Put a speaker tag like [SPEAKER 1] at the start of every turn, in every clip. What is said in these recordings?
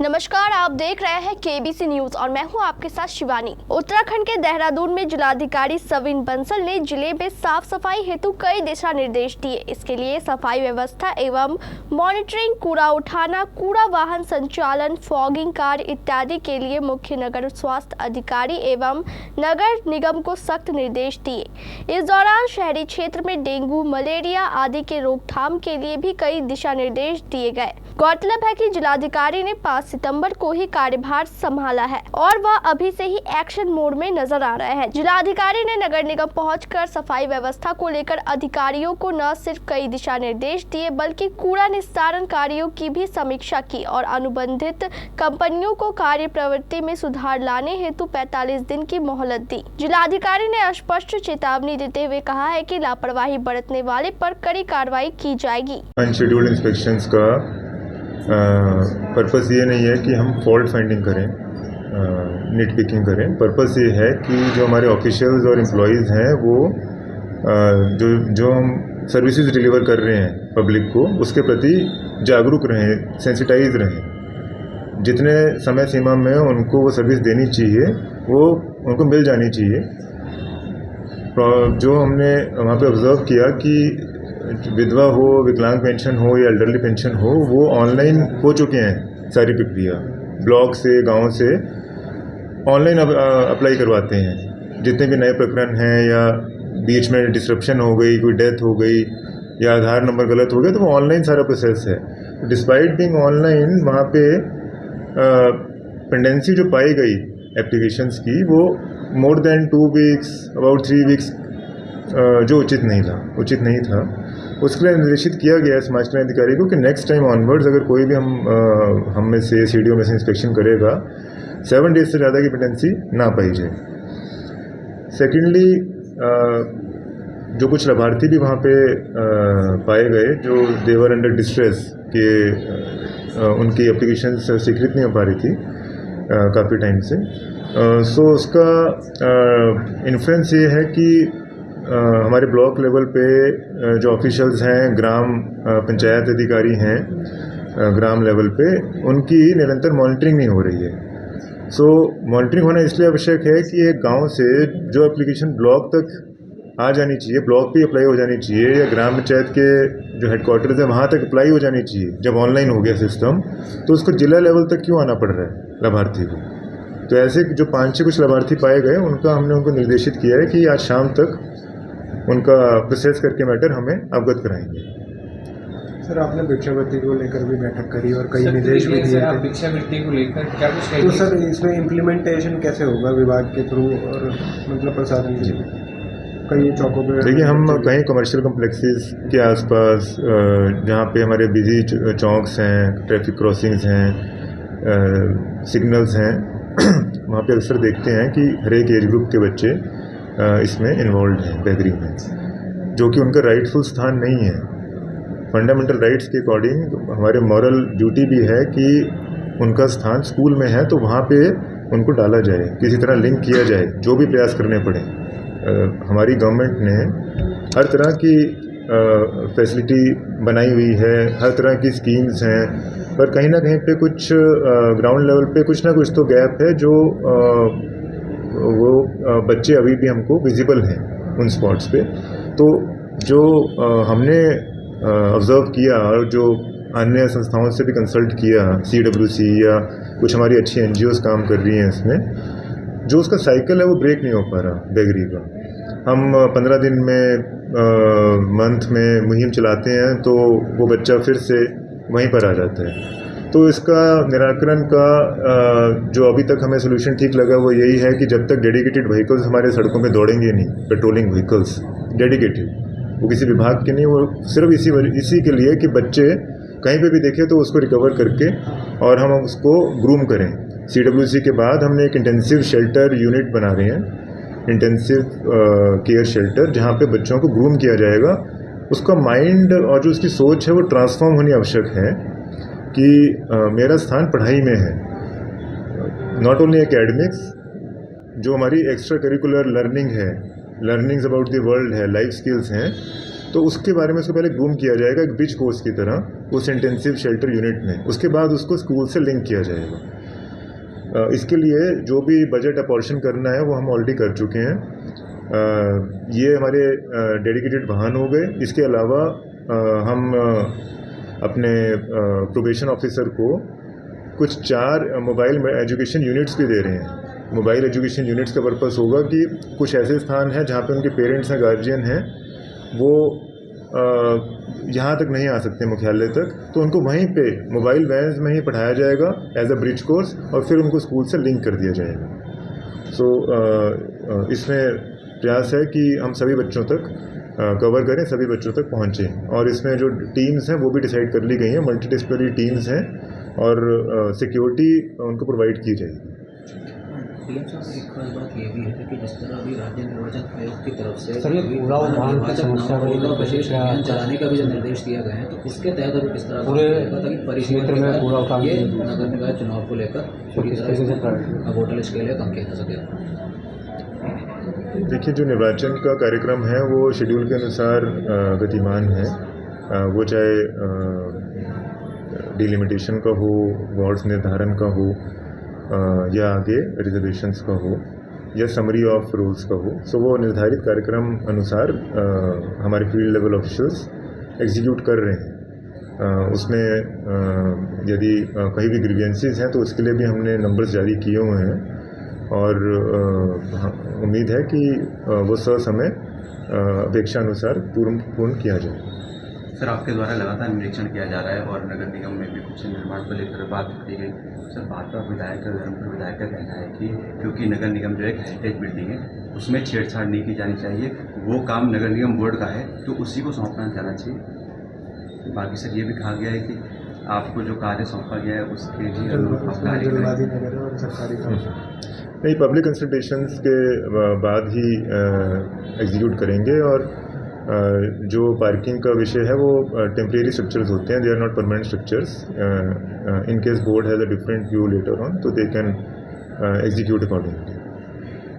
[SPEAKER 1] नमस्कार, आप देख रहे हैं केबीसी न्यूज और मैं हूं आपके साथ शिवानी। उत्तराखंड के देहरादून में जिलाधिकारी सविन बंसल ने जिले में साफ सफाई हेतु कई दिशा निर्देश दिए। इसके लिए सफाई व्यवस्था एवं मॉनिटरिंग, कूड़ा उठाना, कूड़ा वाहन संचालन, फॉगिंग कार्य इत्यादि के लिए मुख्य नगर स्वास्थ्य अधिकारी एवं नगर निगम को सख्त निर्देश दिए। इस दौरान शहरी क्षेत्र में डेंगू, मलेरिया आदि के रोकथाम के लिए भी कई दिशा निर्देश दिए गए। गौरतलब है कि जिलाधिकारी ने 5 सितंबर को ही कार्यभार संभाला है और वह अभी से ही एक्शन मोड में नजर आ रहे हैं। जिलाधिकारी ने नगर निगम पहुंचकर सफाई व्यवस्था को लेकर अधिकारियों को न सिर्फ कई दिशा निर्देश दिए बल्कि कूड़ा निस्तारण कार्यों की भी समीक्षा की और अनुबंधित कंपनियों को कार्य प्रवृत्ति में सुधार लाने हेतु 45 दिन की मोहलत दी। जिलाधिकारी ने स्पष्ट चेतावनी देते हुए कहा है कि लापरवाही बरतने वाले पर कड़ी कार्रवाई की जाएगी।
[SPEAKER 2] अनशेड्यूल्ड इंस्पेक्शंस का पर्पस ये नहीं है कि हम फॉल्ट फाइंडिंग करें, नीट पिकिंग करें। पर्पस ये है कि जो हमारे ऑफिशियल्स और एम्प्लॉयज़ हैं वो जो हम सर्विसेज डिलीवर कर रहे हैं पब्लिक को, उसके प्रति जागरूक रहें, सेंसिटाइज रहें। जितने समय सीमा में उनको वो सर्विस देनी चाहिए वो उनको मिल जानी चाहिए। जो हमने वहाँ पे ऑब्ज़र्व किया कि विधवा हो, विकलांग पेंशन हो या एल्डरली पेंशन हो, वो ऑनलाइन हो चुके हैं। सारी प्रक्रिया ब्लॉक से, गांव से ऑनलाइन अप्लाई करवाते हैं। जितने भी नए प्रकरण हैं या बीच में डिसरप्शन हो गई, कोई डेथ हो गई या आधार नंबर गलत हो गया, तो वो ऑनलाइन सारा प्रोसेस है। डिस्पाइट बीइंग ऑनलाइन, वहाँ पे पेंडेंसी जो पाई गई एप्लीकेशंस की, वो more than 2 weeks, about 3 weeks, जो उचित नहीं था। उसके लिए निर्देशित किया गया है समाज कल्याण अधिकारी को कि नेक्स्ट टाइम ऑनवर्ड्स अगर कोई भी हम में से सीडीओ में से इंस्पेक्शन करेगा, 7 डेज से ज़्यादा की पेंडेंसी ना पाई जाए। सेकेंडली, जो कुछ लाभार्थी भी वहाँ पे पाए गए जो देवर अंडर डिस्ट्रेस के, उनकी एप्लीकेशन स्वीकृत नहीं हो पा रही थी काफ़ी टाइम से। सो उसका इन्फ्लुएंस ये है कि हमारे ब्लॉक लेवल पे जो ऑफिशियल्स हैं, ग्राम पंचायत अधिकारी हैं ग्राम लेवल पे, उनकी निरंतर मॉनिटरिंग नहीं हो रही है। सो मॉनिटरिंग होना इसलिए आवश्यक है कि एक गांव से जो एप्लीकेशन ब्लॉक तक आ जानी चाहिए, ब्लॉक पे अप्लाई हो जानी चाहिए, या ग्राम पंचायत के जो हेडक्वार्टर्स है वहाँ तक अप्लाई हो जानी चाहिए। जब ऑनलाइन हो गया सिस्टम, तो उसको जिला लेवल तक क्यों आना पड़ रहा है लाभार्थी को? तो ऐसे जो 5-6 कुछ लाभार्थी पाए गए, हमने उनको निर्देशित किया है कि आज शाम तक उनका प्रोसेस करके मैटर हमें अवगत कराएंगे।
[SPEAKER 3] सर, आपने भिक्षावृत्ति को लेकर भी बैठक करी और कई निर्देश भी दिए थे।
[SPEAKER 4] भिक्षावृत्ति को लेकर क्या कुछ
[SPEAKER 3] तो सर, इसमें इम्प्लीमेंटेशन कैसे होगा विभाग के थ्रू और मतलब प्रशासन जी? कई चौकों पे
[SPEAKER 2] देखिए, हम कहीं कमर्शियल कम्प्लेक्सेस के आसपास जहाँ पे हमारे बिजी चौक्स हैं, ट्रैफिक क्रॉसिंग्स हैं, सिग्नल्स हैं, वहाँ पे अक्सर देखते हैं कि हर एक एज ग्रुप के बच्चे इसमें इन्वॉल्व हैं बेगरी में, जो कि उनका राइटफुल स्थान नहीं है। फंडामेंटल राइट्स के अकॉर्डिंग हमारे मॉरल ड्यूटी भी है कि उनका स्थान स्कूल में है तो वहाँ पे उनको डाला जाए, किसी तरह लिंक किया जाए, जो भी प्रयास करने पड़े। हमारी गवर्नमेंट ने हर तरह की फैसिलिटी बनाई हुई है, हर तरह की स्कीम्स हैं, पर कहीं ना कहीं पे कुछ ग्राउंड लेवल पे कुछ ना कुछ तो गैप है, जो वो बच्चे अभी भी हमको विजिबल हैं उन स्पॉट्स पे। तो जो हमने ऑब्ज़र्व किया और जो अन्य संस्थाओं से भी कंसल्ट किया, CWC या कुछ हमारी अच्छी NGOs काम कर रही हैं इसमें, जो उसका साइकिल है वो ब्रेक नहीं हो पा रहा बेगरी का। हम 15 दिन में, मंथ में मुहिम चलाते हैं तो वो बच्चा फिर से वहीं पर आ जाता है। तो इसका निराकरण का जो अभी तक हमें सोल्यूशन ठीक लगा वो यही है कि जब तक डेडिकेटेड व्हीकल्स हमारे सड़कों पे दौड़ेंगे नहीं, पेट्रोलिंग व्हीकल्स डेडिकेटेड, वो किसी विभाग के नहीं, वो सिर्फ इसी के लिए कि बच्चे कहीं पे भी देखें तो उसको रिकवर करके और हम उसको ग्रूम करें। CWC के बाद हमने एक इंटेंसिव शेल्टर यूनिट बना रहे हैं, इंटेंसिव केयर शेल्टर, जहाँ पे बच्चों को ग्रूम किया जाएगा। उसका माइंड और जो उसकी सोच है वो ट्रांसफॉर्म होनी आवश्यक है कि मेरा स्थान पढ़ाई में है, नॉट ओनली एकेडमिक्स, जो हमारी एक्स्ट्रा करिकुलर लर्निंग है, लर्निंग्स अबाउट द वर्ल्ड है, लाइफ स्किल्स हैं, तो उसके बारे में उसको पहले ग्रूम किया जाएगा एक ब्रिज कोर्स की तरह उस इंटेंसिव शेल्टर यूनिट में। उसके बाद उसको स्कूल से लिंक किया जाएगा। इसके लिए जो भी बजट अपॉर्शन करना है वो हम ऑलरेडी कर चुके हैं। ये हमारे डेडिकेटेड वाहन हो गए। इसके अलावा हम अपने प्रोबेशन ऑफिसर को कुछ 4 मोबाइल एजुकेशन यूनिट्स भी दे रहे हैं। मोबाइल एजुकेशन यूनिट्स का पर्पस होगा कि कुछ ऐसे स्थान हैं जहाँ पे उनके पेरेंट्स हैं, गार्जियन हैं, वो यहाँ तक नहीं आ सकते मुख्यालय तक, तो उनको वहीं पे मोबाइल वैन्स में ही पढ़ाया जाएगा एज अ ब्रिज कोर्स और फिर उनको स्कूल से लिंक कर दिया जाएगा। सो इसमें प्रयास है कि हम सभी बच्चों तक कवर करें, सभी बच्चों तक पहुँचें। और इसमें जो टीम्स हैं वो भी डिसाइड कर ली गई हैं, मल्टीडिसिप्लिनरी टीम्स हैं और सिक्योरिटी उनको प्रोवाइड की जाएगी।
[SPEAKER 5] डीएम साहब, एक खास बात ये भी है कि जिस तरह अभी राज्य निर्वाचन आयोग की तरफ से
[SPEAKER 6] सर ये पूरा वाहन की समस्या
[SPEAKER 5] का विशेष अभियान चलाने का भी जो निर्देश दिया गया है, तो उसके तहत अभी किस तरह
[SPEAKER 6] पूरे
[SPEAKER 5] ताकि
[SPEAKER 6] क्षेत्र में पूरा काम
[SPEAKER 5] ये नगर निकाय चुनाव को लेकर पूरी तरह से वोटर लिस्ट के लिए कम किया जा सके।
[SPEAKER 2] देखिए, जो निर्वाचन का कार्यक्रम है वो शेड्यूल के अनुसार गतिमान है। वो चाहे डिलिमिटेशन का हो, वार्ड्स निर्धारण का हो, या आगे रिजर्वेशंस का हो या समरी ऑफ रूल्स का हो। सो वो निर्धारित कार्यक्रम अनुसार हमारे फील्ड लेवल ऑफिशियल्स एग्जीक्यूट कर रहे हैं। उसमें यदि कहीं भी ग्रीवियंसेस हैं तो उसके लिए भी हमने नंबर्स जारी किए हुए हैं और उम्मीद है कि वो समय अपेक्षा अनुसार पूर्ण किया जाए।
[SPEAKER 7] सर, आपके द्वारा लगातार निरीक्षण किया जा रहा है और नगर निगम में भी कुछ निर्माण को लेकर बात की गई। सर, भाजपा विधायक धर्मपुर विधायक का कहना है कि क्योंकि नगर निगम जो एक हेरिटेज बिल्डिंग है उसमें छेड़छाड़ नहीं की जानी चाहिए, वो काम नगर निगम बोर्ड का है तो उसी को सौंपना जाना चाहिए। बाकी सर ये भी कहा गया है कि आपको जो कार्य सौंपा गया है उसके भी अनुरूप आप कार्य करें।
[SPEAKER 2] नहीं, पब्लिक कंसल्टेशंस के बाद ही एग्जीक्यूट करेंगे और जो पार्किंग का विषय है वो टेम्परेरी स्ट्रक्चर्स होते हैं, they are not permanent structures. In case board has a different view later on तो they can execute accordingly.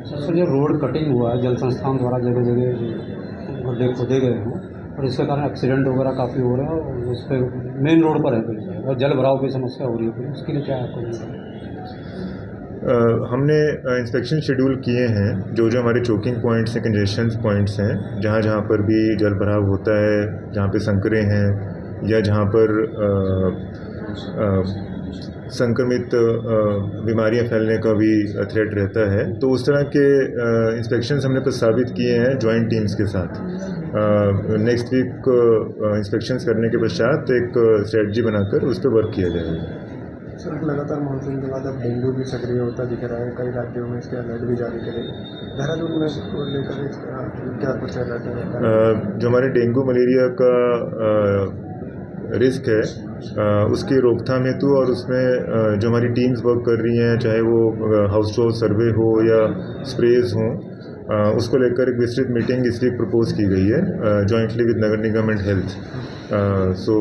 [SPEAKER 6] Sir, जो रोड कटिंग हुआ है जल संस्थान द्वारा जगह जगह गड्ढे खोदे गए हैं और इसके कारण एक्सीडेंट वगैरह काफ़ी हो रहा है और उस पर मेन रोड पर है और जल भराव की समस्या हो रही है, उसके लिए क्या आपको?
[SPEAKER 2] हमने इंस्पेक्शन शेड्यूल किए हैं जो हमारे चोकिंग पॉइंट्स हैं, कंजेशन पॉइंट्स हैं, जहाँ पर भी जल भराव होता है, जहाँ पे संकरे हैं या जहाँ पर संक्रमित बीमारियां फैलने का भी थ्रेट रहता है, तो उस तरह के इंस्पेक्शंस हमने प्रस्तावित किए हैं जॉइंट टीम्स के साथ। नेक्स्ट वीक इंस्पेक्शंस करने के पश्चात एक स्ट्रेटजी बनाकर उस पर वर्क किया जाएगा।
[SPEAKER 3] सर, लगातार मानसून के बाद अब डेंगू भी सक्रिय होता दिख रहा है, कई राज्यों में इसके अलर्ट भी जारी करे। देहरादून में इसको लेकर क्या कुछ अलर्ट है?
[SPEAKER 2] जो हमारे डेंगू मलेरिया का रिस्क है उसकी रोकथाम हेतु और उसमें जो हमारी टीम्स वर्क कर रही हैं, चाहे वो हाउस टू हाउस सर्वे हो या स्प्रेज हों, उसको लेकर एक विस्तृत मीटिंग इस वीक प्रपोज की गई है jointly with Nagar Nigam and health. So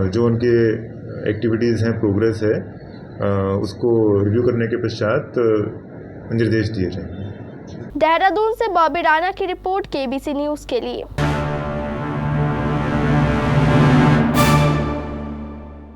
[SPEAKER 2] जो उनके एक्टिविटीज़ हैं, प्रोग्रेस है, उसको रिव्यू करने के पश्चात निर्देश दिए जाएंगे।
[SPEAKER 1] देहरादून से बॉबी राणा की रिपोर्ट KBC न्यूज़ के लिए।